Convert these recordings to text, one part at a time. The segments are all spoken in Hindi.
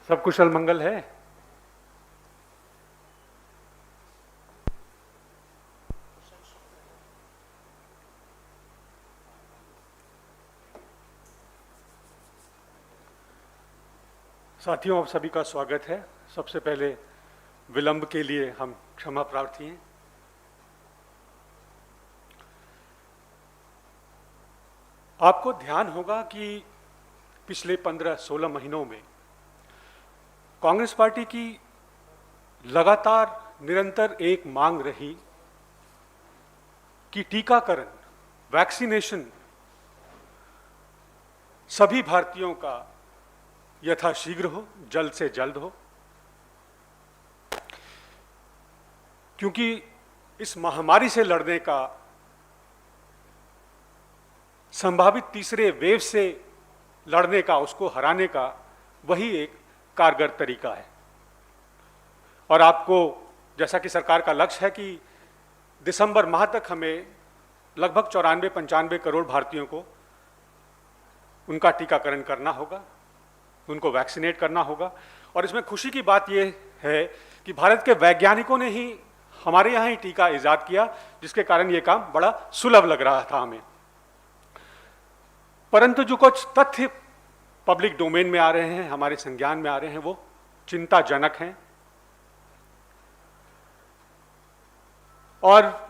सब कुशल मंगल है। साथियों, आप सभी का स्वागत है। सबसे पहले विलंब के लिए हम क्षमा प्रार्थी हैं। आपको ध्यान होगा कि पिछले 15-16 महीनों में कांग्रेस पार्टी की लगातार निरंतर एक मांग रही कि टीकाकरण, वैक्सीनेशन सभी भारतीयों का यथाशीघ्र हो, जल्द से जल्द हो, क्योंकि इस महामारी से लड़ने का, संभावित तीसरे वेव से लड़ने का, उसको हराने का वही एक कारगर तरीका है। और आपको, जैसा कि सरकार का लक्ष्य है कि दिसंबर माह तक हमें लगभग 94-95 करोड़ भारतीयों को उनका टीकाकरण करना होगा, उनको वैक्सीनेट करना होगा। और इसमें खुशी की बात यह है कि भारत के वैज्ञानिकों ने ही हमारे यहाँ ही टीका इजाद किया, जिसके कारण यह काम बड़ा सुलभ लग रहा था हमें। परंतु जो कुछ तथ्य पब्लिक डोमेन में आ रहे हैं, हमारे संज्ञान में आ रहे हैं, वो चिंताजनक हैं और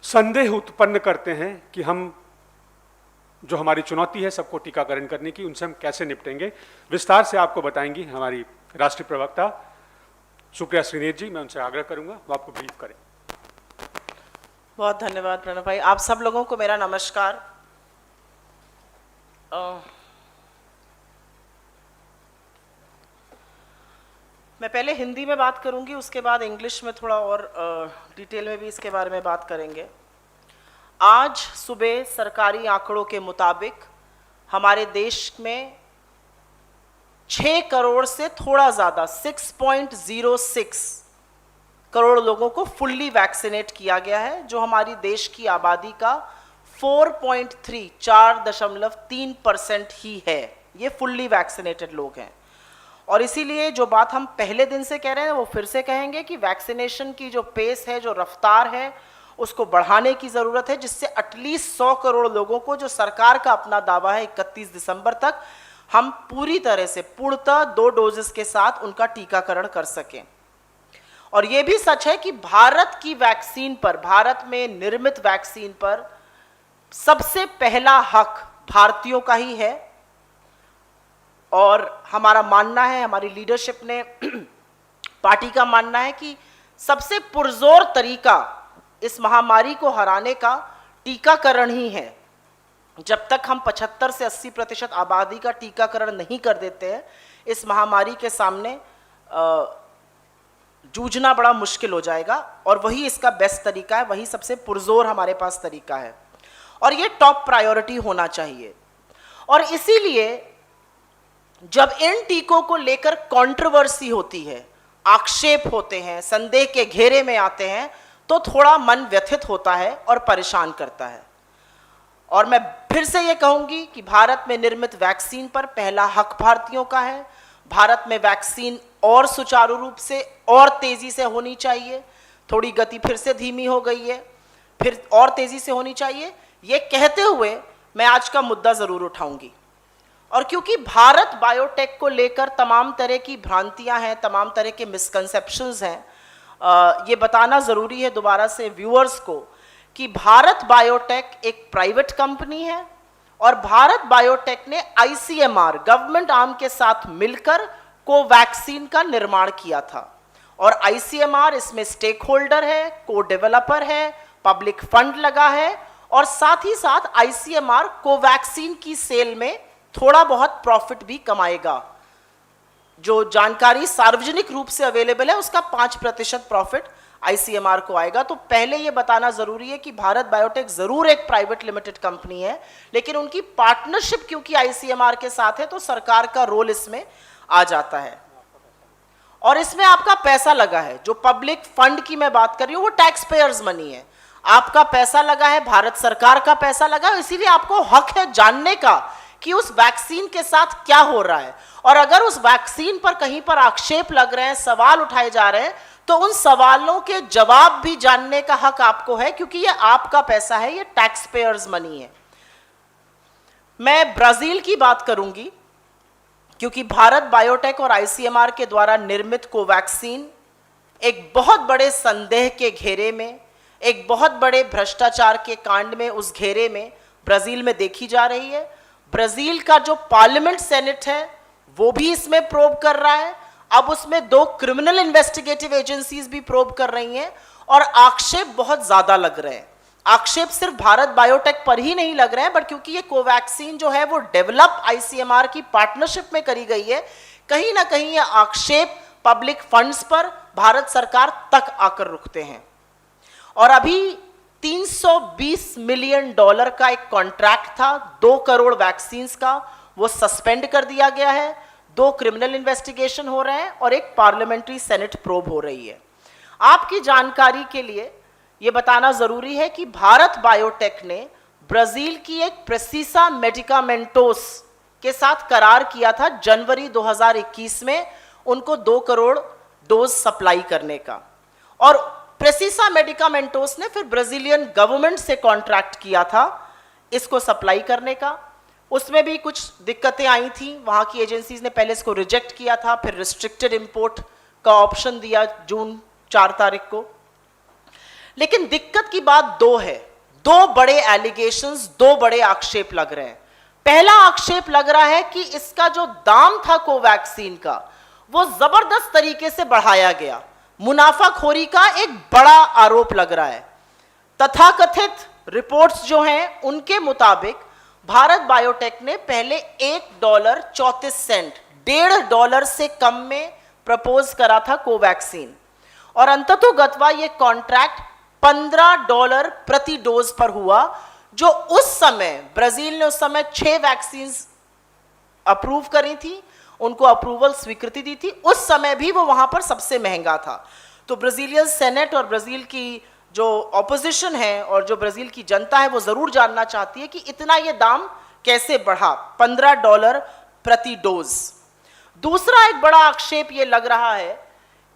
संदेह उत्पन्न करते हैं कि हम, जो हमारी चुनौती है सबको टीकाकरण करने की, उनसे हम कैसे निपटेंगे। विस्तार से आपको बताएंगी हमारी राष्ट्रीय प्रवक्ता सुप्रिया श्रीनेत जी। मैं उनसे आग्रह करूंगा वो आपको ब्रीफ करें। बहुत धन्यवाद प्रणव भाई। आप सब लोगों को मेरा नमस्कार। मैं पहले हिंदी में बात करूंगी, उसके बाद इंग्लिश में थोड़ा और डिटेल में भी इसके बारे में बात करेंगे। आज सुबह सरकारी आंकड़ों के मुताबिक हमारे देश में 6 करोड़ से थोड़ा ज़्यादा 6.06 करोड़ लोगों को फुल्ली वैक्सीनेट किया गया है, जो हमारी देश की आबादी का 4.3% ही है। ये फुल्ली वैक्सीनेटेड लोग हैं। और इसीलिए जो बात हम पहले दिन से कह रहे हैं वो फिर से कहेंगे कि वैक्सीनेशन की जो पेस है, जो रफ्तार है, उसको बढ़ाने की ज़रूरत है, जिससे एटलीस्ट 100 करोड़ लोगों को, जो सरकार का अपना दावा है 31 दिसंबर तक, हम पूरी तरह से पूर्णतः 2 डोजेस के साथ उनका टीकाकरण कर सकें। और ये भी सच है कि भारत की वैक्सीन पर, भारत में निर्मित वैक्सीन पर सबसे पहला हक भारतीयों का ही है। और हमारा मानना है, हमारी लीडरशिप ने, पार्टी का मानना है कि सबसे पुरजोर तरीका इस महामारी को हराने का टीकाकरण ही है। जब तक हम 75 से 80% आबादी का टीकाकरण नहीं कर देते हैं, इस महामारी के सामने जूझना बड़ा मुश्किल हो जाएगा। और वही इसका बेस्ट तरीका है, वही सबसे पुरजोर हमारे पास तरीका है, और ये टॉप प्रायोरिटी होना चाहिए। और इसीलिए जब इन टीकों को लेकर कंट्रोवर्सी होती है, आक्षेप होते हैं, संदेह के घेरे में आते हैं, तो थोड़ा मन व्यथित होता है और परेशान करता है। और मैं फिर से ये कहूंगी कि भारत में निर्मित वैक्सीन पर पहला हक भारतीयों का है। भारत में वैक्सीन और सुचारू रूप से और तेजी से होनी चाहिए। थोड़ी गति फिर से धीमी हो गई है, फिर और तेजी से होनी चाहिए। ये कहते हुए मैं आज का मुद्दा जरूर उठाऊंगी। और क्योंकि भारत बायोटेक को लेकर तमाम तरह की भ्रांतियां हैं, तमाम तरह के मिसकंसेप्शंस हैं, ये बताना ज़रूरी है दोबारा से व्यूअर्स को कि भारत बायोटेक एक प्राइवेट कंपनी है और भारत बायोटेक ने ICMR, गवर्नमेंट आर्म के साथ मिलकर कोवैक्सीन का निर्माण किया था। और ICMR इसमें स्टेक होल्डर है, को डेवलपर है, पब्लिक फंड लगा है, और साथ ही साथ ICMR कोवैक्सीन की सेल में थोड़ा बहुत प्रॉफिट भी कमाएगा। जो जानकारी सार्वजनिक रूप से अवेलेबल है, उसका 5% प्रॉफिट ICMR को आएगा। तो पहले ये बताना जरूरी है कि भारत बायोटेक जरूर एक प्राइवेट लिमिटेड कंपनी है, लेकिन उनकी पार्टनरशिप क्योंकि ICMR के साथ है, तो सरकार का रोल इसमें आ जाता है। और इसमें आपका पैसा लगा है। जो पब्लिक फंड की मैं बात कर रही हूँ, वो टैक्स पेयर्स मनी है। आपका पैसा लगा है, भारत सरकार का पैसा लगा है। इसीलिए आपको हक है जानने का कि उस वैक्सीन के साथ क्या हो रहा है, और अगर उस वैक्सीन पर कहीं पर आक्षेप लग रहे हैं, सवाल उठाए जा रहे हैं, तो उन सवालों के जवाब भी जानने का हक आपको है, क्योंकि ये आपका पैसा है, ये टैक्स पेयर्स मनी है। मैं ब्राजील की बात करूंगी, क्योंकि भारत बायोटेक और आईसीएमआर के द्वारा निर्मित कोवैक्सीन एक बहुत बड़े संदेह के घेरे में, एक बहुत बड़े भ्रष्टाचार के कांड में, उस घेरे में ब्राजील में देखी जा रही है। ब्राजील का जो पार्लियामेंट सेनेट है वो भी इसमें प्रोब कर रहा है। अब उसमें 2 क्रिमिनल इन्वेस्टिगेटिव एजेंसीज भी प्रोब कर रही हैं, और आक्षेप बहुत ज्यादा लग रहे हैं। आक्षेप सिर्फ भारत बायोटेक पर ही नहीं लग रहे हैं, बट क्योंकि ये कोवैक्सीन जो है वो डेवलप आईसीएमआर की पार्टनरशिप में करी गई है, कहीं ना कहीं ये आक्षेप पब्लिक फंड्स पर भारत सरकार तक आकर रुकते हैं। और अभी $320 मिलियन का एक कॉन्ट्रैक्ट था 2 करोड़ वैक्सीन का, वो सस्पेंड कर दिया गया है। 2 क्रिमिनल इन्वेस्टिगेशन हो रहे हैं और एक पार्लियामेंट्री सेनेट प्रोब हो रही है। आपकी जानकारी के लिए ये बताना जरूरी है कि भारत बायोटेक ने ब्राजील की एक प्रेसिसा मेडिकामेंटोस के साथ करार किया था जनवरी 2021 में, उनको 2 करोड़ डोज सप्लाई करने का, और प्रेसिसा मेडिकामेंटोस ने फिर ब्राजीलियन गवर्नमेंट से कॉन्ट्रैक्ट किया था इसको सप्लाई करने का। उसमें भी कुछ दिक्कतें आई थी, वहां की एजेंसीज ने पहले इसको रिजेक्ट किया था, फिर रिस्ट्रिक्टेड इंपोर्ट का ऑप्शन दिया जून 4 तारीख को। लेकिन दिक्कत की बात 2 है, 2 बड़े एलिगेशंस, 2 बड़े आक्षेप लग रहे हैं। पहला आक्षेप लग रहा है कि इसका जो दाम था कोवैक्सीन का वो जबरदस्त तरीके से बढ़ाया गया, मुनाफाखोरी का एक बड़ा आरोप लग रहा है। तथाकथित रिपोर्ट्स जो हैं उनके मुताबिक भारत बायोटेक ने पहले $1.34, $1.5 से कम में प्रपोज करा था कोवैक्सीन, और अंततोगत्वा ये कॉन्ट्रैक्ट $15 प्रति डोज पर हुआ, जो उस समय ब्राजील ने उस समय 6 वैक्सीन अप्रूव करी थी, उनको अप्रूवल स्वीकृति दी थी, उस समय भी वो वहां पर सबसे महंगा था। तो ब्राजीलियन सेनेट और ब्राजील की जो ऑपोजिशन है और जो ब्राजील की जनता है वो जरूर जानना चाहती है कि इतना ये दाम कैसे बढ़ा, $15 प्रति डोज। दूसरा एक बड़ा आक्षेप ये लग रहा है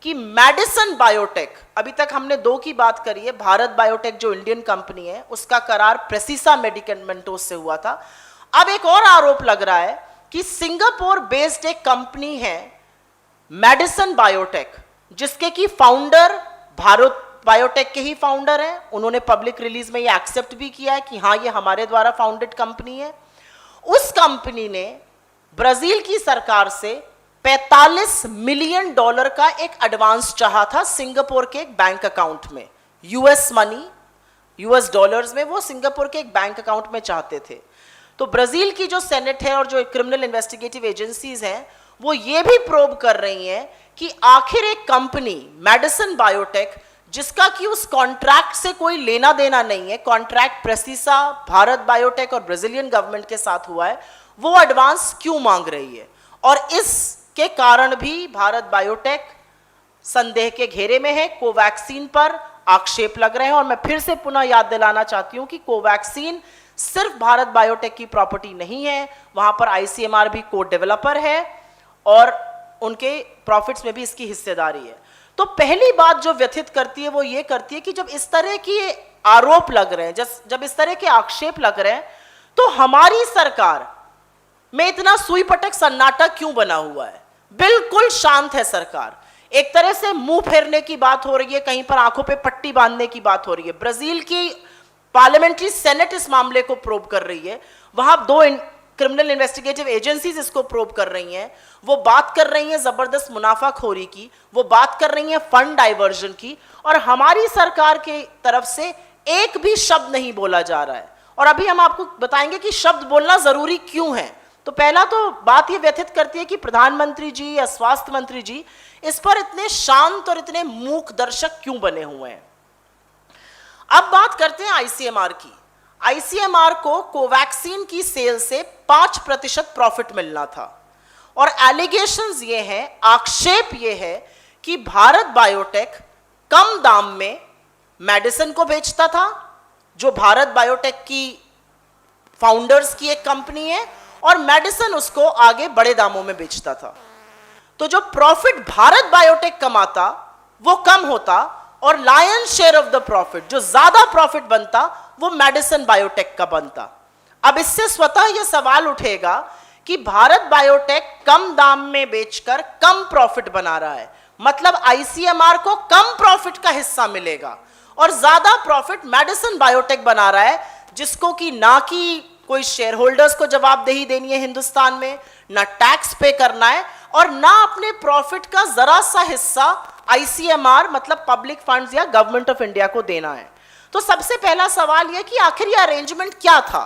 कि मेडिसन बायोटेक, अभी तक हमने 2 की बात करी है, भारत बायोटेक जो इंडियन कंपनी है उसका करार प्रेसिसा मेडिकामेंटोस से हुआ था। अब एक और आरोप लग रहा है कि सिंगापुर बेस्ड एक कंपनी है मेडिसन बायोटेक, जिसके की फाउंडर भारत बायोटेक के ही फाउंडर हैं। उन्होंने पब्लिक रिलीज में ये एक्सेप्ट भी किया है कि हाँ ये हमारे द्वारा फाउंडेड कंपनी है। उस कंपनी ने ब्राजील की सरकार से $45 मिलियन का एक एडवांस चाहा था सिंगापुर के एक बैंक अकाउंट में, यूएस मनी, यूएस डॉलर्स में वो सिंगापुर के एक बैंक अकाउंट में चाहते थे। तो ब्राजील की जो सेनेट है और जो क्रिमिनल इन्वेस्टिगेटिव एजेंसीज हैं वो ये भी प्रोब कर रही हैं कि आखिर एक कंपनी मेडिसन बायोटेक, जिसका कि उस कॉन्ट्रैक्ट से कोई लेना देना नहीं है, कॉन्ट्रैक्ट प्रेसिसा भारत बायोटेक और ब्राजीलियन गवर्नमेंट के साथ हुआ है, वो एडवांस क्यों मांग रही है। और इसके कारण भी भारत बायोटेक संदेह के घेरे में है, कोवैक्सीन पर आक्षेप लग रहे हैं। और मैं फिर से पुनः याद दिलाना चाहती हूं कि कोवैक्सीन सिर्फ भारत बायोटेक की प्रॉपर्टी नहीं है, वहां पर आईसीएमआर भी को डेवलपर है और उनके प्रॉफिट्स में भी इसकी हिस्सेदारी है। तो पहली बात जो व्यथित करती है वो ये करती है कि जब इस तरह की आरोप लग रहे हैं, जब इस तरह के आक्षेप लग रहे हैं, तो हमारी सरकार में इतना सुई पटक सन्नाटा क्यों बना हुआ है। बिल्कुल शांत है सरकार, एक तरह से मुंह फेरने की बात हो रही है, कहीं पर आंखों पे पट्टी बांधने की बात हो रही है। ब्राजील की पार्लियामेंट्री सेनेट इस मामले को प्रोब कर रही है, वहां 2 क्रिमिनल इन्वेस्टिगेटिव एजेंसीज इसको प्रोब कर रही हैं। वो बात कर रही हैं जबरदस्त मुनाफाखोरी की, वो बात कर रही हैं फंड डाइवर्जन की, और हमारी सरकार के तरफ से एक भी शब्द नहीं बोला जा रहा है। और अभी हम आपको बताएंगे कि शब्द बोलना जरूरी क्यों है। तो पहला तो बात ये व्यथित करती है कि प्रधानमंत्री जी या स्वास्थ्य मंत्री जी इस पर इतने शांत और इतने मूक दर्शक क्यों बने हुए हैं। अब बात करते हैं आईसीएमआर की। आईसीएमआर को कोवैक्सीन की सेल से 5% प्रॉफिट मिलना था, और एलिगेशंस ये हैं, आक्षेप ये है कि भारत बायोटेक कम दाम में मेडिसिन को बेचता था, जो भारत बायोटेक की फाउंडर्स की एक कंपनी है, और मेडिसिन उसको आगे बड़े दामों में बेचता था। तो जो प्रॉफिट भारत बायोटेक कमाता वो कम होता और lion share of the profit, जो ज्यादा प्रॉफिट बनता, वो मेडिसिन बायोटेक का बनता। अब इससे स्वतः यह सवाल उठेगा कि भारत बायोटेक कम दाम में बेचकर कम प्रॉफिट बना रहा है, मतलब आईसीएमआर को कम प्रॉफिट का हिस्सा मिलेगा और ज्यादा प्रॉफिट मेडिसिन बायोटेक बना रहा है, जिसको कि ना कि कोई शेयर होल्डर्स को जवाबदेही देनी है हिंदुस्तान में, ना टैक्स पे करना है और ना अपने प्रॉफिट का जरा सा हिस्सा आईसीएमआर मतलब पब्लिक फंड्स या गवर्नमेंट ऑफ इंडिया को देना है। तो सबसे पहला सवाल यह कि आखिर यह अरेंजमेंट क्या था,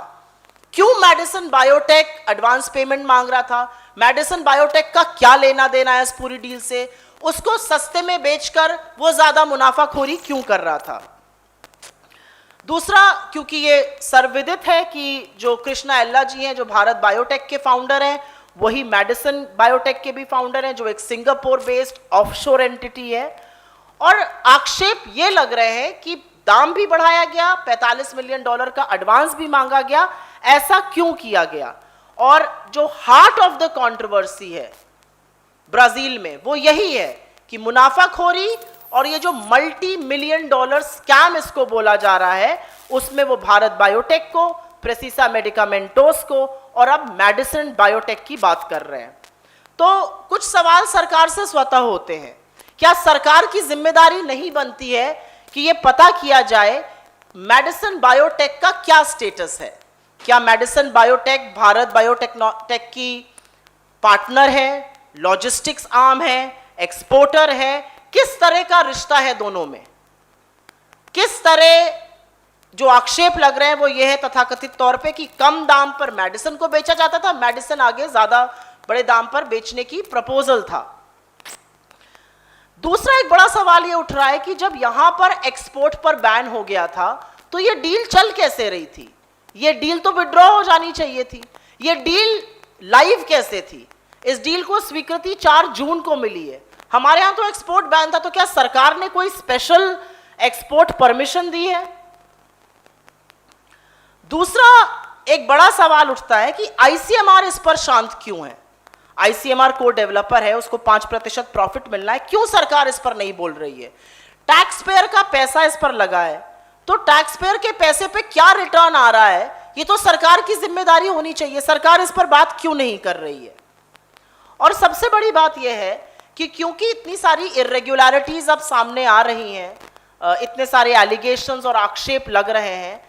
क्यों मेडिसिन बायोटेक एडवांस पेमेंट मांग रहा था, मेडिसिन बायोटेक का क्या लेना देना है इस पूरी डील से, उसको सस्ते में बेचकर वो ज्यादा मुनाफाखोरी क्यों कर रहा था। दूसरा, क्योंकि ये सर्वविदित है कि जो कृष्णा एल्ला जी हैं, जो भारत बायोटेक के फाउंडर हैं, वही मेडिसिन बायोटेक के भी फाउंडर हैं, जो एक सिंगापुर बेस्ड ऑफशोर एंटिटी है। और आक्षेप ये लग रहे हैं कि दाम भी बढ़ाया गया, $45 मिलियन का एडवांस भी मांगा गया। ऐसा क्यों किया गया? और जो हार्ट ऑफ द कंट्रोवर्सी है ब्राजील में, वो यही है कि मुनाफाखोरी और ये जो मल्टी मिलियन डॉलर स्कैम इसको बोला जा रहा है, उसमें वो भारत बायोटेक को, प्रेसिसा मेडिकामेंटोस को और अब मेडिसिन बायोटेक की बात कर रहे हैं। तो कुछ सवाल सरकार से स्वतः होते हैं। क्या सरकार की जिम्मेदारी नहीं बनती है कि ये पता किया जाए मेडिसिन बायोटेक का क्या स्टेटस है? क्या मेडिसिन बायोटेक भारत बायोटेक की पार्टनर है, लॉजिस्टिक्स आर्म है, एक्सपोर्टर है? किस तरह का रिश्ता है दोनों में? किस तरह जो आक्षेप लग रहे हैं वो ये है तथाकथित तौर पे कि कम दाम पर मेडिसिन को बेचा जाता था, मेडिसिन आगे ज्यादा बड़े दाम पर बेचने की प्रपोजल था। दूसरा एक बड़ा सवाल ये उठ रहा है कि जब यहां पर एक्सपोर्ट पर बैन हो गया था तो ये डील चल कैसे रही थी? ये डील तो विड्रॉ हो जानी चाहिए थी। ये डील लाइव कैसे थी? इस डील को स्वीकृति 4 जून को मिली है। हमारे यहां तो एक्सपोर्ट बैन था, तो क्या सरकार ने कोई स्पेशल एक्सपोर्ट परमिशन दी है? दूसरा एक बड़ा सवाल उठता है कि आईसीएमआर इस पर शांत क्यों है? आईसीएमआर को डेवलपर है, उसको 5% प्रॉफिट मिलना है, क्यों सरकार इस पर नहीं बोल रही है? टैक्स पेयर का पैसा इस पर लगा है, तो टैक्स पेयर के पैसे पे क्या रिटर्न आ रहा है, ये तो सरकार की जिम्मेदारी होनी चाहिए। सरकार इस पर बात क्यों नहीं कर रही है? और सबसे बड़ी बात यह है कि क्योंकि इतनी सारी इर्रेगुलरिटीज अब सामने आ रही हैं, इतने सारे एलिगेशंस और आक्षेप लग रहे हैं,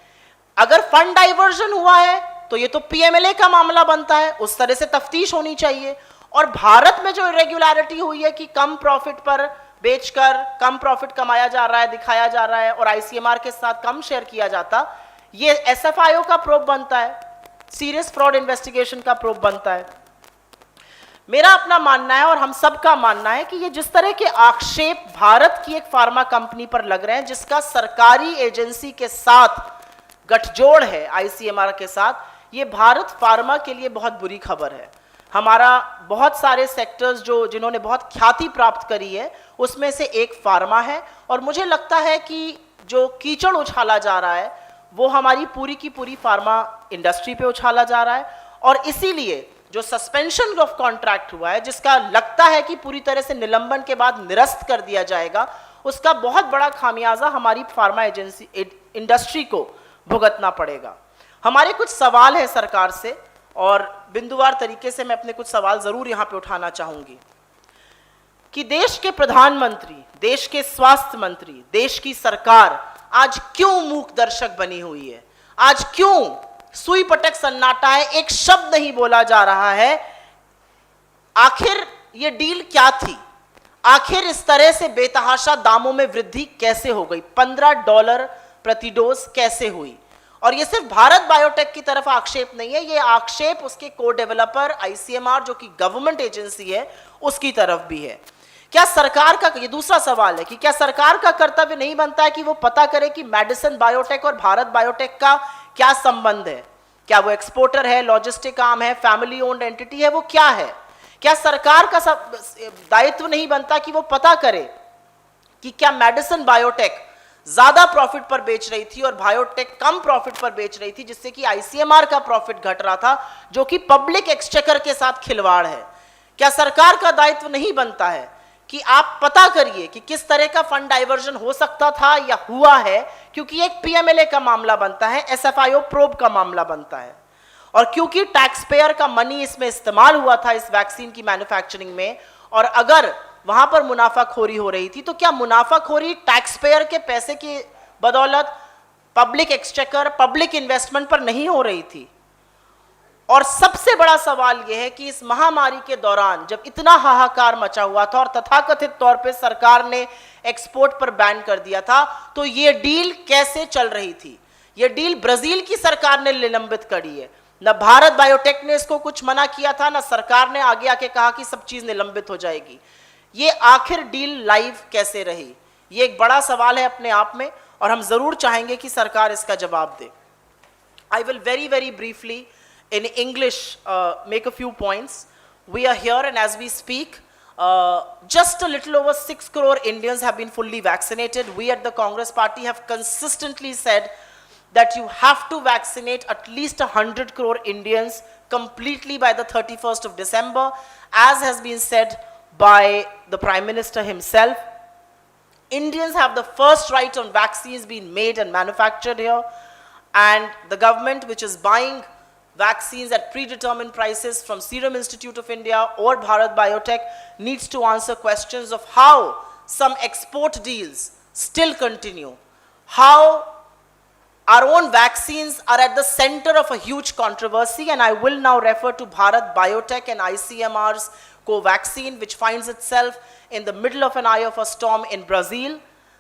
अगर फंड डाइवर्जन हुआ है तो ये तो पीएमएलए का मामला बनता है, उस तरह से तफ्तीश होनी चाहिए। और भारत में जो इरेगुलरिटी हुई है कि कम प्रॉफिट पर बेचकर कम प्रॉफिट कमाया जा रहा है, दिखाया जा रहा है और आईसीएमआर के साथ कम शेयर किया जाता, ये एसएफआईओ का प्रोब बनता है, सीरियस फ्रॉड इन्वेस्टिगेशन का प्रोब बनता है। मेरा अपना मानना है और हम सबका मानना है कि ये जिस तरह के आक्षेप भारत की एक फार्मा कंपनी पर लग रहे हैं, जिसका सरकारी एजेंसी के साथ गठजोड़ है आईसीएमआर के साथ, ये भारत फार्मा के लिए बहुत बुरी खबर है। हमारा बहुत सारे सेक्टर्स जिन्होंने बहुत ख्याति प्राप्त करी है, उसमें से एक फार्मा है। और मुझे लगता है कि जो कीचड़ उछाला जा रहा है वो हमारी पूरी की पूरी फार्मा इंडस्ट्री पे उछाला जा रहा है। और इसीलिए जो सस्पेंशन ऑफ कॉन्ट्रैक्ट हुआ है, जिसका लगता है कि पूरी तरह से निलंबन के बाद निरस्त कर दिया जाएगा, उसका बहुत बड़ा खामियाजा हमारी फार्मा एजेंसी इंडस्ट्री को भुगतना पड़ेगा। हमारे कुछ सवाल हैं सरकार से और बिंदुवार तरीके से मैं अपने कुछ सवाल जरूर यहां पे उठाना चाहूंगी कि देश के प्रधानमंत्री, देश के स्वास्थ्य मंत्री, देश की सरकार आज क्यों मूक दर्शक बनी हुई है? आज क्यों सुई पटक सन्नाटा है? एक शब्द नहीं बोला जा रहा है। आखिर ये डील क्या थी? आखिर इस तरह से बेतहाशा दामों में वृद्धि कैसे हो गई? $15 प्रति डोज कैसे हुई? और ये सिर्फ भारत बायोटेक की तरफ आक्षेप नहीं है, ये आक्षेप उसके को डेवलपर आईसीएमआर, जो कि गवर्नमेंट एजेंसी है, उसकी तरफ भी है। क्या सरकार का, ये दूसरा सवाल है कि क्या सरकार का कर्तव्य नहीं बनता है कि वो पता करे कि मेडिसिन बायोटेक और भारत बायोटेक का क्या संबंध है? क्या वो एक्सपोर्टर है, लॉजिस्टिक आर्म है, फैमिली ओन्ड एंटिटी है, वो क्या है? क्या सरकार का दायित्व नहीं बनता कि वो पता करे कि क्या मेडिसिन बायोटेक ज्यादा प्रॉफिट पर बेच रही थी और बायोटेक कम प्रॉफिट पर बेच रही थी, जिससे कि आईसीएमआर का प्रॉफिट घट रहा था, जो कि पब्लिक एक्सचेकर के साथ खिलवाड़ है। क्या सरकार का दायित्व नहीं बनता है कि आप पता करिए कि किस तरह का फंड डाइवर्जन हो सकता था या हुआ है, क्योंकि एक पीएमएलए का मामला बनता है, एसएफआईओ प्रोब का मामला बनता है, और क्योंकि टैक्स पेयर का मनी इसमें इस्तेमाल हुआ था इस वैक्सीन की मैन्युफैक्चरिंग में, और अगर वहां पर मुनाफाखोरी हो रही थी तो क्या मुनाफाखोरी टैक्स पेयर के पैसे की बदौलत पब्लिक एक्सचेकर, पब्लिक इन्वेस्टमेंट पर नहीं हो रही थी? और सबसे बड़ा सवाल यह है कि इस महामारी के दौरान जब इतना हाहाकार मचा हुआ था और तथाकथित तौर पे सरकार ने एक्सपोर्ट पर बैन कर दिया था, तो यह डील कैसे चल रही थी? यह डील ब्राजील की सरकार ने निलंबित करी है। न भारत बायोटेक ने इसको कुछ मना किया था, न सरकार ने आगे आके कहा कि सब चीज निलंबित हो जाएगी। ये आखिर डील लाइव कैसे रही? ये एक बड़ा सवाल है अपने आप में, और हम जरूर चाहेंगे कि सरकार इसका जवाब दे। I will very briefly in English make a few points. We are here, and as we speak, just a little over 6 crore Indians have been fully vaccinated. We at the Congress Party have consistently said that you have to vaccinate at least 100 crore Indians completely by the 31st of December, as has been said by the Prime Minister himself. Indians have the first right on vaccines being made and manufactured here, and the government, which is buying vaccines at predetermined prices from Serum Institute of India or Bharat Biotech, needs to answer questions of how some export deals still continue, how our own vaccines are at the center of a huge controversy, and I will now refer to Bharat Biotech and ICMR's Covaxin, which finds itself in the middle of an eye of a storm in Brazil.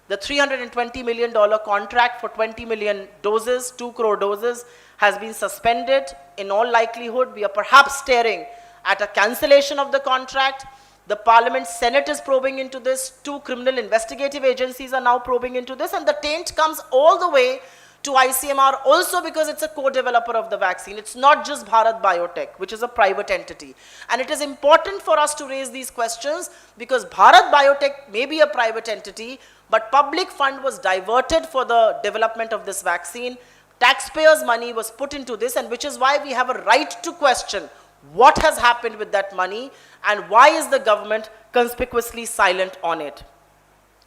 The $320 million contract for 20 million doses, 2 crore doses, has been suspended. In all likelihood, we are perhaps staring at a cancellation of the contract. The Parliament, Senate is probing into this. 2 criminal investigative agencies are now probing into this, and the taint comes all the way to ICMR also, because it's a co-developer of the vaccine. It's not just Bharat Biotech, which is a private entity. And it is important for us to raise these questions, because Bharat Biotech may be a private entity, but public fund was diverted for the development of this vaccine. Taxpayers' money was put into this, and which is why we have a right to question what has happened with that money and why is the government conspicuously silent on it.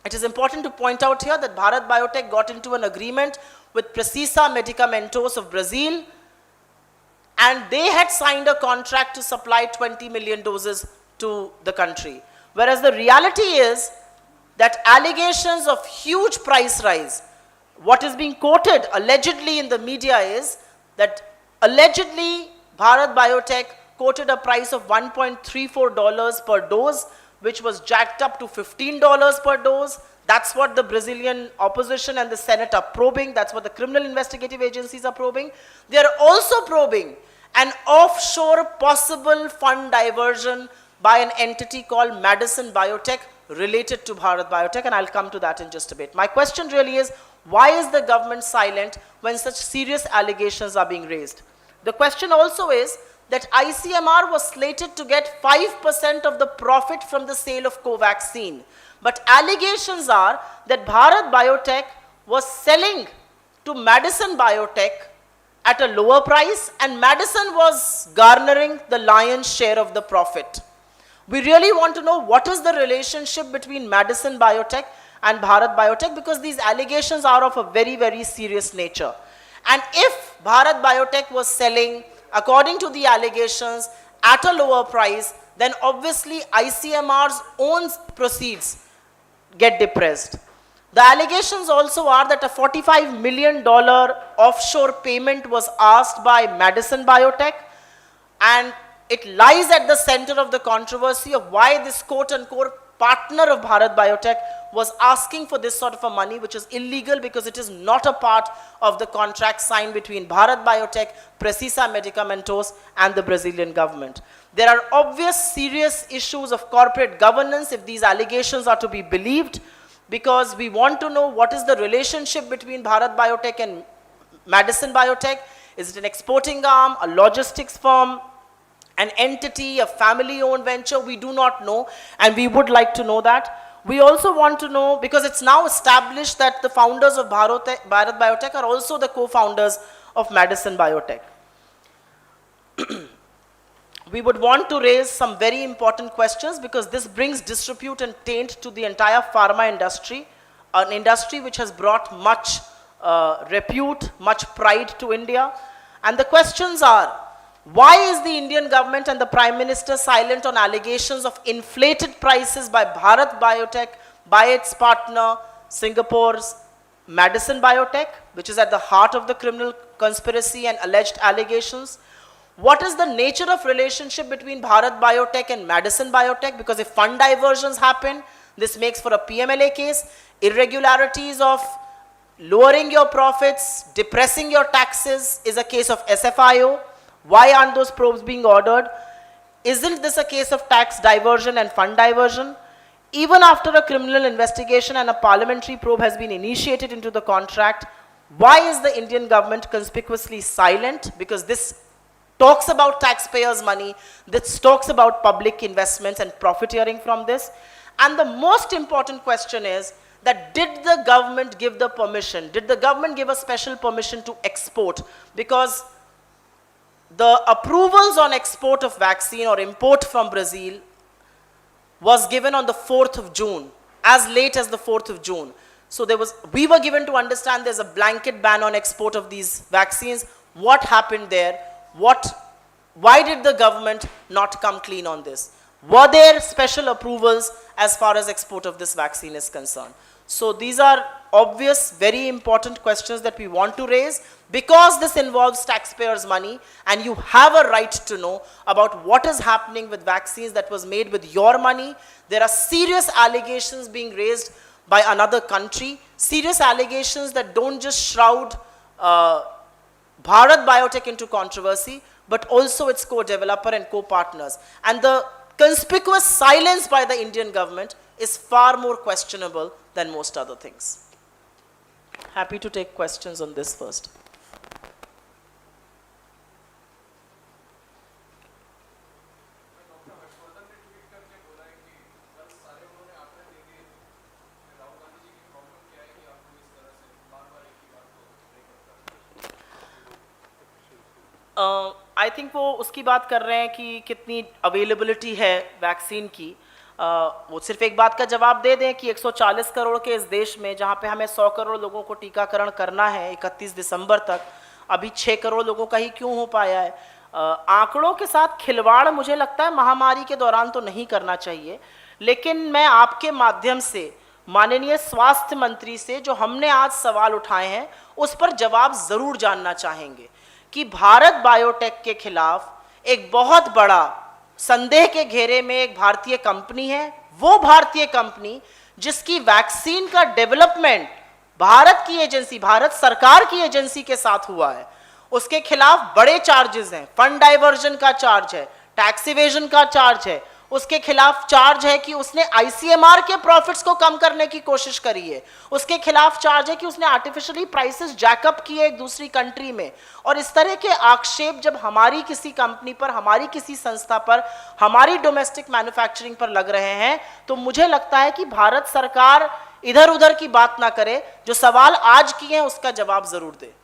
It is important to point out here that Bharat Biotech got into an agreement with Precisa Medicamentos of Brazil, and they had signed a contract to supply 20 million doses to the country. Whereas the reality is that allegations of huge price rise, what is being quoted allegedly in the media is that allegedly Bharat Biotech quoted a price of $1.34 per dose, which was jacked up to $15 per dose. That's what the Brazilian opposition and the Senate are probing. That's what the criminal investigative agencies are probing. They are also probing an offshore possible fund diversion by an entity called Madison Biotech related to Bharat Biotech, and I'll come to that in just a bit. My question really is, why is the government silent when such serious allegations are being raised? The question also is that ICMR was slated to get 5% of the profit from the sale of Covaxin. But allegations are that Bharat Biotech was selling to Madison Biotech at a lower price, and Madison was garnering the lion's share of the profit. We really want to know what is the relationship between Madison Biotech and Bharat Biotech, because these allegations are of a very serious nature. And if Bharat Biotech was selling, according to the allegations, at a lower price, then obviously ICMR's own proceeds get depressed. The allegations also are that a $45 million offshore payment was asked by Madison Biotech, and it lies at the center of the controversy of why this quote-unquote partner of Bharat Biotech was asking for this sort of a money, which is illegal because it is not a part of the contract signed between Bharat Biotech, Precisa Medicamentos, and the Brazilian government. There are obvious serious issues of corporate governance if these allegations are to be believed, because we want to know what is the relationship between Bharat Biotech and Madison Biotech. Is it an exporting arm, a logistics firm, an entity, a family-owned venture? We do not know, and we would like to know that. We also want to know, because it's now established that the founders of Bharat Biotech are also the co-founders of Madison Biotech. We would want to raise some very important questions, because this brings disrepute and taint to the entire pharma industry, an industry which has brought much repute, much pride to India. And the questions are, why is the Indian government and the Prime Minister silent on allegations of inflated prices by Bharat Biotech, by its partner Singapore's Madison Biotech, which is at the heart of the criminal conspiracy and alleged allegations? What is the nature of relationship between Bharat Biotech and Madison Biotech? Because if fund diversions happen, this makes for a PMLA case. Irregularities of lowering your profits, depressing your taxes is a case of SFIO. Why aren't those probes being ordered? Isn't this a case of tax diversion and fund diversion? Even after a criminal investigation and a parliamentary probe has been initiated into the contract, why is the Indian government conspicuously silent? Because this talks about taxpayers' money, this talks about public investments and profiteering from this. And the most important question is that, did the government give the permission? Did the government give a special permission to export? Because the approvals on export of vaccine or import from Brazil was given on the 4th of June, as late as the 4th of June. So we were given to understand there's a blanket ban on export of these vaccines. What happened there? Why did the government not come clean on this? Were there special approvals as far as export of this vaccine is concerned? So these are obvious, very important questions that we want to raise, because this involves taxpayers' money, and you have a right to know about what is happening with vaccines that was made with your money. There are serious allegations being raised by another country, serious allegations that don't just shroud Bharat Biotech into controversy, but also its co-developer and co-partners. And the conspicuous silence by the Indian government is far more questionable than most other things. Happy to take questions on this first. I think वो उसकी बात कर रहे हैं कि कितनी अवेलेबिलिटी है वैक्सीन की. वो सिर्फ एक बात का जवाब दे दें कि 140 करोड़ के इस देश में, जहाँ पे हमें 100 करोड़ लोगों को टीकाकरण करना है 31 दिसंबर तक, अभी 6 करोड़ लोगों का ही क्यों हो पाया है? आंकड़ों के साथ खिलवाड़ मुझे लगता है महामारी के दौरान तो नहीं करना चाहिए, लेकिन मैं आपके माध्यम से माननीय स्वास्थ्य मंत्री से जो हमने आज सवाल उठाए हैं उस पर जवाब जरूर जानना चाहेंगे कि भारत बायोटेक के खिलाफ एक बहुत बड़ा संदेह के घेरे में एक भारतीय कंपनी है, वो भारतीय कंपनी जिसकी वैक्सीन का डेवलपमेंट भारत की एजेंसी, भारत सरकार की एजेंसी के साथ हुआ है, उसके खिलाफ बड़े चार्जेस हैं. फंड डाइवर्जन का चार्ज है, टैक्स इवेजन का चार्ज है, उसके खिलाफ चार्ज है कि उसने आईसीएमआर के प्रॉफिट्स को कम करने की कोशिश करी है, उसके खिलाफ चार्ज है कि उसने आर्टिफिशियली प्राइसेस जैकअप किए एक दूसरी कंट्री में. और इस तरह के आक्षेप जब हमारी किसी कंपनी पर, हमारी किसी संस्था पर, हमारी डोमेस्टिक मैन्युफैक्चरिंग पर लग रहे हैं, तो मुझे लगता है कि भारत सरकार इधर उधर की बात ना करे, जो सवाल आज किए हैं उसका जवाब जरूर दे.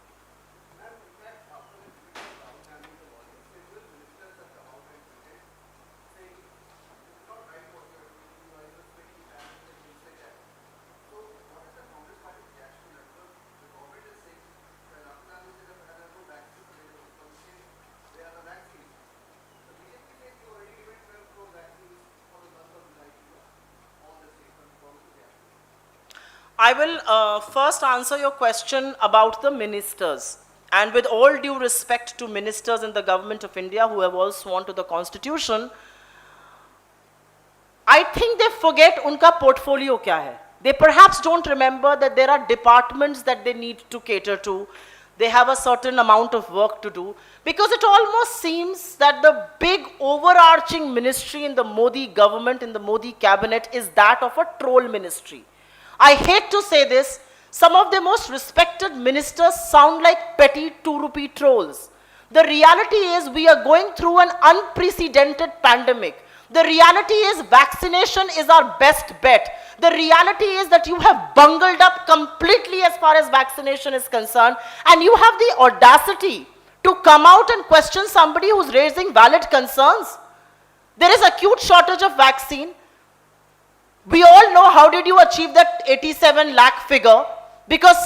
I will first answer your question about the ministers. And with all due respect to ministers in the government of India who have all sworn to the constitution, I think they forget unka portfolio kya hai. They perhaps don't remember that there are departments that they need to cater to. They have a certain amount of work to do, because it almost seems that the big overarching ministry in the Modi government, in the Modi cabinet, is that of a troll ministry. I hate to say this, some of the most respected ministers sound like petty 2-rupee trolls. The reality is we are going through an unprecedented pandemic. The reality is vaccination is our best bet. The reality is that you have bungled up completely as far as vaccination is concerned, and you have the audacity to come out and question somebody who's raising valid concerns. There is acute shortage of vaccine. We all know how did you achieve that 87 lakh figure, because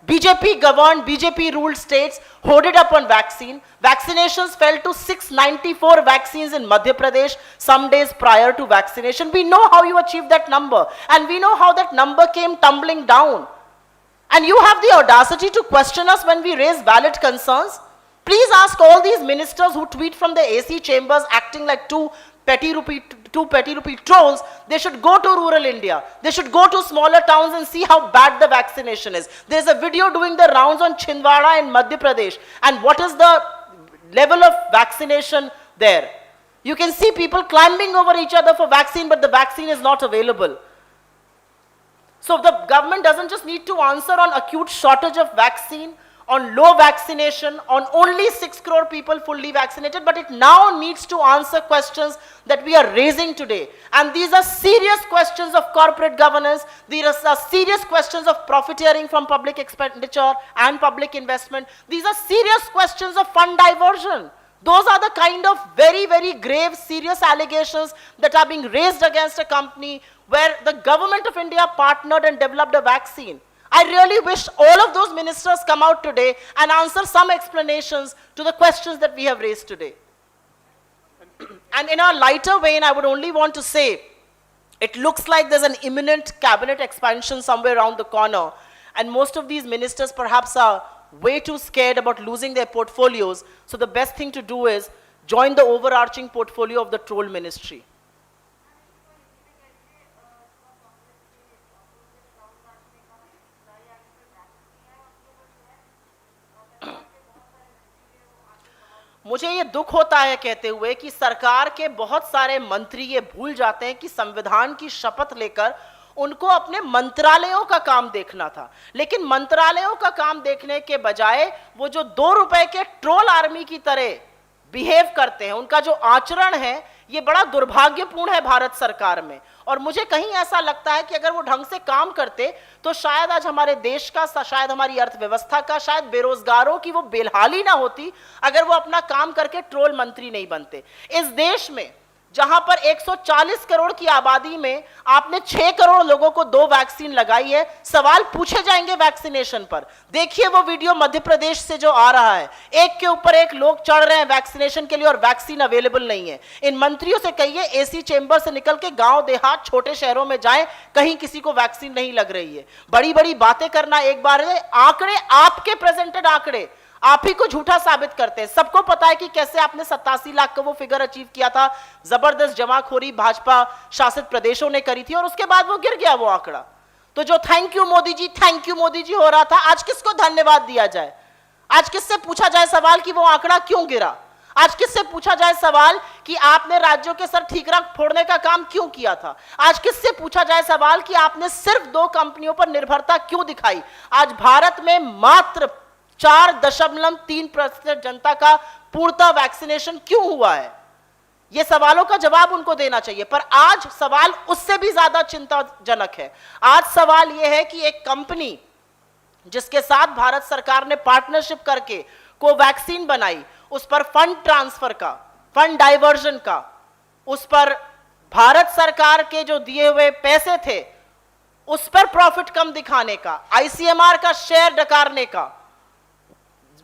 BJP governed, BJP ruled states hoarded up on vaccine. Vaccinations fell to 694 vaccines in Madhya Pradesh some days prior to vaccination. We know how you achieved that number, and we know how that number came tumbling down. And you have the audacity to question us when we raise valid concerns? Please ask all these ministers who tweet from the AC chambers acting like two petty rupee trolls. They should go to rural India. They should go to smaller towns and see how bad the vaccination is. There is a video doing the rounds on Chhindwara in Madhya Pradesh. And what is the level of vaccination there? You can see people climbing over each other for vaccine, but the vaccine is not available. So the government doesn't just need to answer on acute shortage of vaccine, on low vaccination, on only 6 crore people fully vaccinated, but it now needs to answer questions that we are raising today. And these are serious questions of corporate governance. These are serious questions of profiteering from public expenditure and public investment. These are serious questions of fund diversion. Those are the kind of very, very grave, serious allegations that are being raised against a company where the government of India partnered and developed a vaccine. I really wish all of those ministers come out today and answer some explanations to the questions that we have raised today. And in a lighter vein, I would only want to say, it looks like there's an imminent cabinet expansion somewhere around the corner, and most of these ministers perhaps are way too scared about losing their portfolios, so the best thing to do is join the overarching portfolio of the troll ministry. मुझे ये दुख होता है कहते हुए कि सरकार के बहुत सारे मंत्री ये भूल जाते हैं कि संविधान की शपथ लेकर उनको अपने मंत्रालयों का काम देखना था, लेकिन मंत्रालयों का काम देखने के बजाय वो जो 2 रुपए के ट्रोल आर्मी की तरह बिहेव करते हैं, उनका जो आचरण है ये बड़ा दुर्भाग्यपूर्ण है भारत सरकार में। और मुझे कहीं ऐसा लगता है कि अगर वो ढंग से काम करते तो शायद आज हमारे देश का, शायद हमारी अर्थव्यवस्था का, शायद बेरोजगारों की वो बेहाली ना होती अगर वो अपना काम करके ट्रोल मंत्री नहीं बनते। इस देश में जहां पर 140 करोड़ की आबादी में आपने 6 करोड़ लोगों को 2 वैक्सीन लगाई है, सवाल पूछे जाएंगे वैक्सीनेशन पर। देखिए वो वीडियो मध्य प्रदेश से जो आ रहा है, एक के ऊपर एक लोग चढ़ रहे हैं वैक्सीनेशन के लिए और वैक्सीन अवेलेबल नहीं है। इन मंत्रियों से कहिए एसी चेंबर से निकल के गांव देहात छोटे शहरों में जाएं, कहीं किसी को वैक्सीन नहीं लग रही है। बड़ी बड़ी बातें करना एक बार है, आंकड़े आपके प्रेजेंटेड आंकड़े आप ही को झूठा साबित करते हैं। सबको पता है कि कैसे आपने 87 लाख का वो फिगर अचीव किया था, जबरदस्त जमाखोरी भाजपा शासित प्रदेशों ने करी थी और उसके बाद वो गिर गया वो आंकड़ा। तो जो थैंक यू मोदी जी हो रहा था, आज किसको धन्यवाद दिया जाए? आज किससे पूछा जाए सवाल कि वो आंकड़ा क्यों गिरा? आज किससे पूछा जाए सवाल कि आपने राज्यों के सर ठीकरा फोड़ने का काम क्यों किया था? आज किससे पूछा जाए सवाल कि आपने सिर्फ 2 कंपनियों पर निर्भरता क्यों दिखाई? आज भारत में मात्र 4.3% जनता का पूर्णतः वैक्सीनेशन क्यों हुआ है? ये सवालों का जवाब उनको देना चाहिए। पर आज सवाल उससे भी ज्यादा चिंताजनक है। आज सवाल यह है कि एक कंपनी जिसके साथ भारत सरकार ने पार्टनरशिप करके कोवैक्सीन बनाई, उस पर फंड ट्रांसफर का, फंड डाइवर्जन का, उस पर भारत सरकार के जो दिए हुए पैसे थे उस पर प्रॉफिट कम दिखाने का, आईसीएमआर का शेयर डकारने का,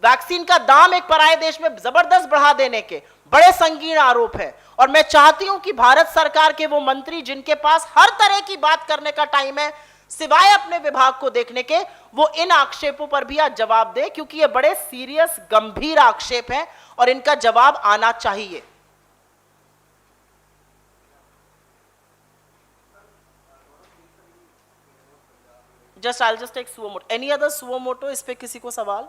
वैक्सीन का दाम एक पराये देश में जबरदस्त बढ़ा देने के बड़े संगीन आरोप है। और मैं चाहती हूं कि भारत सरकार के वो मंत्री जिनके पास हर तरह की बात करने का टाइम है सिवाय अपने विभाग को देखने के, वो इन आक्षेपों पर भी आज जवाब दे, क्योंकि ये बड़े सीरियस गंभीर आक्षेप हैं और इनका जवाब आना चाहिए। I'll just take suo moto. Any other suo moto? इस पे किसी को सवाल?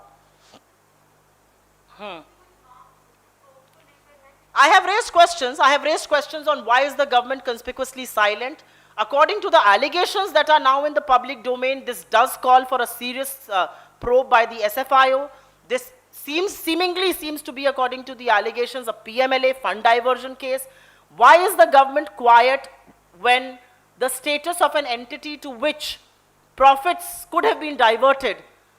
I have raised questions on why is the government conspicuously silent. According to the allegations that are now in the public domain, this does call for a serious probe by the SFIO. This seemingly seems to be, according to the allegations, a PMLA fund diversion case. Why is the government quiet when the status of an entity to which profits could have been diverted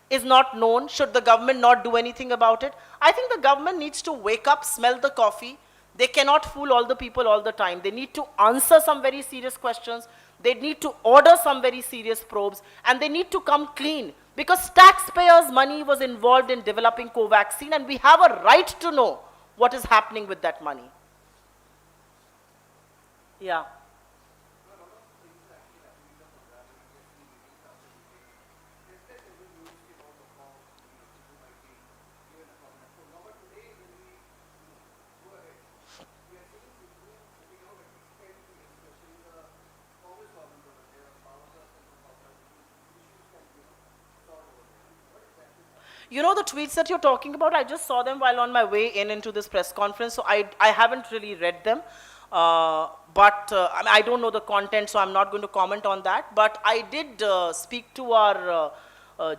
is not known? Should the government not do anything about it? I think the government needs to wake up, smell the coffee. They cannot fool all the people all the time. They need to answer some very serious questions. They need to order some very serious probes, and they need to come clean, because taxpayers' money was involved in developing Covaxin, and we have a right to know what is happening with that money. Yeah. You know the tweets that you're talking about, I just saw them while on my way into this press conference, so I haven't really read them. I don't know the content, so I'm not going to comment on that. But I did speak to our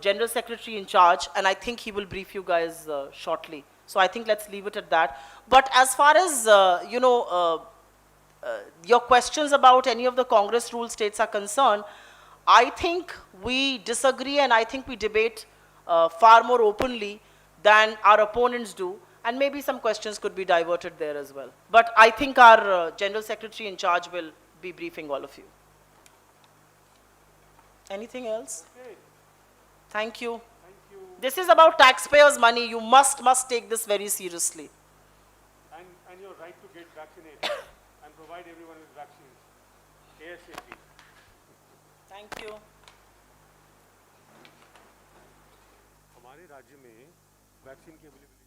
General Secretary in charge, and I think he will brief you guys shortly. So I think let's leave it at that. But as far as, your questions about any of the Congress ruled states are concerned, I think we disagree, and I think we debate far more openly than our opponents do, and maybe some questions could be diverted there as well. But I think our General Secretary in charge will be briefing all of you. Anything else? Okay. Thank you. Thank you. This is about taxpayers' money. You must take this very seriously. And your right to get vaccinated and provide everyone with vaccines ASAP. Thank you. हमारे राज्य में वैक्सीन की अवेलेबिलिटी